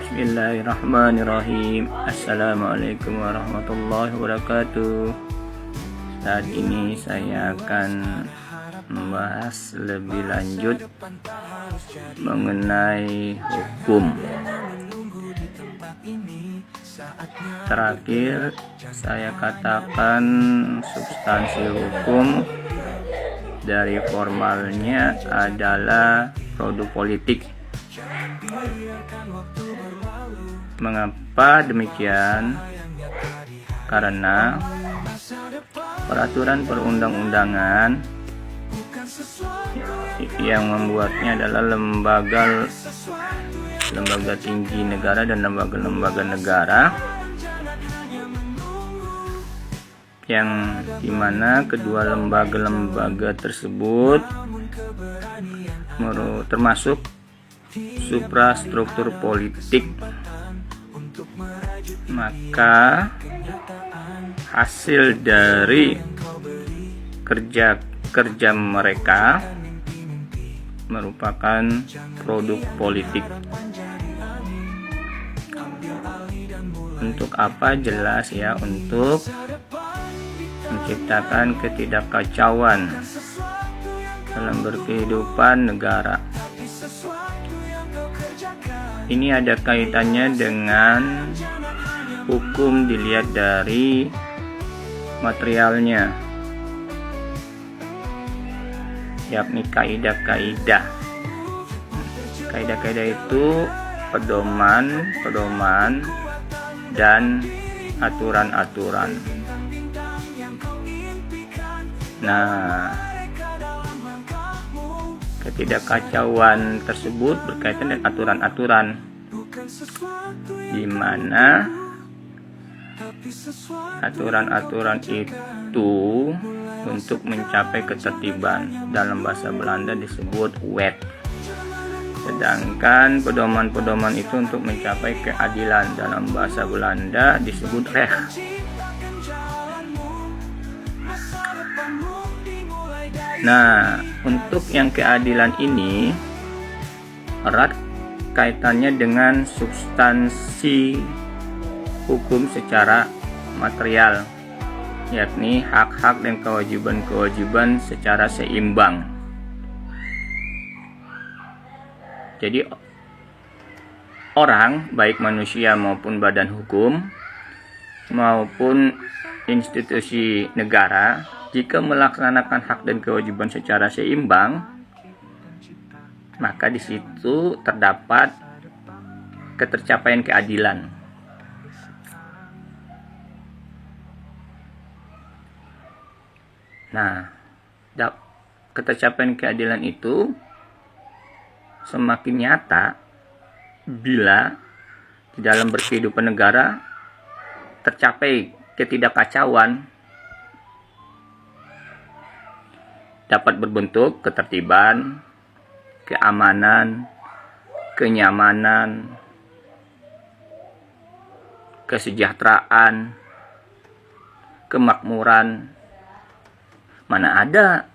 Bismillahirrahmanirrahim. Assalamualaikum warahmatullahi wabarakatuh. Saat ini saya akan membahas lebih lanjut mengenai hukum. Terakhir saya katakan substansi hukum dari formalnya adalah produk politik. Mengapa demikian? Karena peraturan perundang-undangan yang membuatnya adalah lembaga tinggi negara dan lembaga-lembaga negara, yang dimana kedua lembaga-lembaga tersebut termasuk suprastruktur politik. Maka hasil dari kerja mereka merupakan produk politik. Untuk apa? Jelas ya, untuk menciptakan ketidakkacauan dalam berkehidupan negara. Ini ada kaitannya dengan hukum dilihat dari materialnya, yakni kaidah-kaidah. Kaidah-kaidah itu pedoman dan aturan-aturan. Nah, ketidakkacauan tersebut berkaitan dengan aturan-aturan, di mana aturan-aturan itu untuk mencapai ketertiban, dalam bahasa Belanda disebut wet. Sedangkan pedoman-pedoman itu untuk mencapai keadilan, dalam bahasa Belanda disebut recht. Nah, untuk yang keadilan ini erat kaitannya dengan substansi hukum secara material, yakni hak-hak dan kewajiban-kewajiban secara seimbang. Jadi orang, baik manusia maupun badan hukum maupun institusi negara, jika melaksanakan hak dan kewajiban secara seimbang, maka di situ terdapat ketercapaian keadilan. Nah, ketercapaian keadilan itu semakin nyata bila di dalam berkehidupan negara tercapai ketidakkacauan, dapat berbentuk ketertiban, keamanan, kenyamanan, kesejahteraan, kemakmuran. Mana ada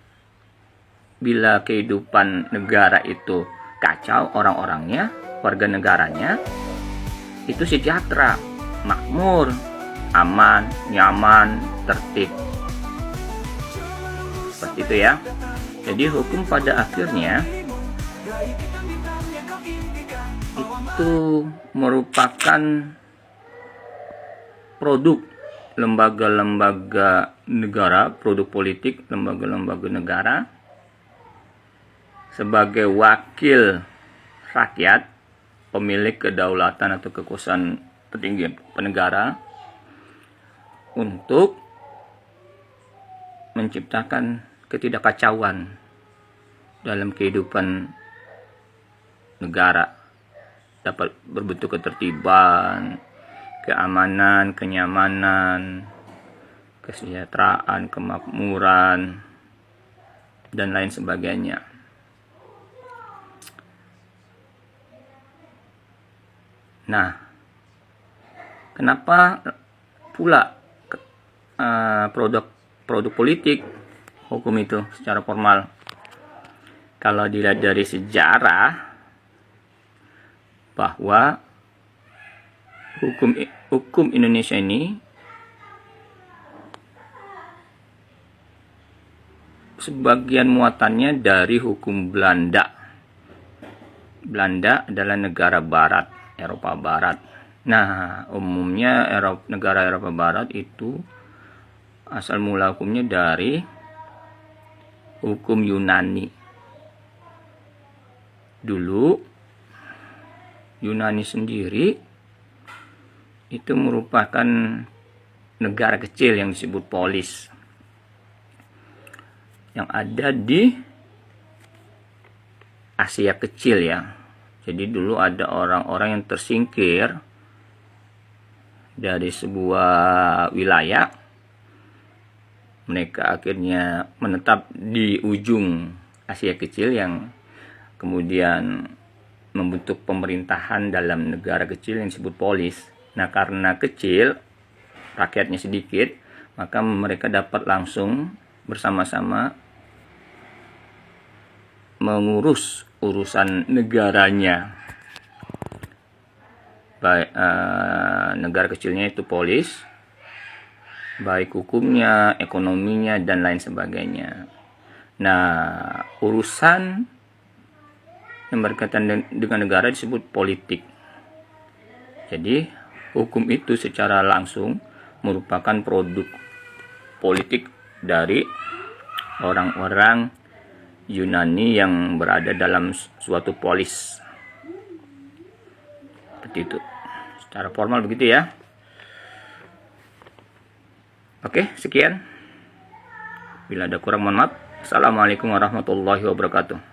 bila kehidupan negara itu kacau, orang-orangnya, warga negaranya itu sejahtera, makmur, aman, nyaman, tertib. Seperti itu ya. Jadi hukum pada akhirnya itu merupakan produk lembaga-lembaga negara, produk politik lembaga-lembaga negara sebagai wakil rakyat, pemilik kedaulatan atau kekuasaan tertinggi penegara, untuk menciptakan ketidakkacauan dalam kehidupan negara, dapat berbentuk ketertiban, keamanan, kenyamanan, kesejahteraan, kemakmuran, dan lain sebagainya. Nah, kenapa pula produk politik hukum itu secara formal? Kalau dilihat dari sejarah, bahwa hukum Indonesia ini sebagian muatannya dari hukum Belanda. Belanda adalah negara barat, Eropa Barat. Nah, umumnya negara Eropa Barat itu asal mula hukumnya dari hukum Yunani. Dulu Yunani sendiri itu merupakan negara kecil yang disebut polis, yang ada di Asia kecil ya. Jadi dulu ada orang-orang yang tersingkir dari sebuah wilayah. Mereka akhirnya menetap di ujung Asia kecil yang kemudian membentuk pemerintahan dalam negara kecil yang disebut polis. Nah, karena kecil, rakyatnya sedikit, maka mereka dapat langsung bersama-sama mengurus urusan negaranya. Baik negara kecilnya itu polis, baik hukumnya, ekonominya, dan lain sebagainya. Nah, urusan yang berkaitan dengan negara disebut politik. Jadi, hukum itu secara langsung merupakan produk politik dari orang-orang Yunani yang berada dalam suatu polis. Seperti itu. Secara formal begitu ya. Oke, sekian. Bila ada kurang mohon maaf. Assalamualaikum warahmatullahi wabarakatuh.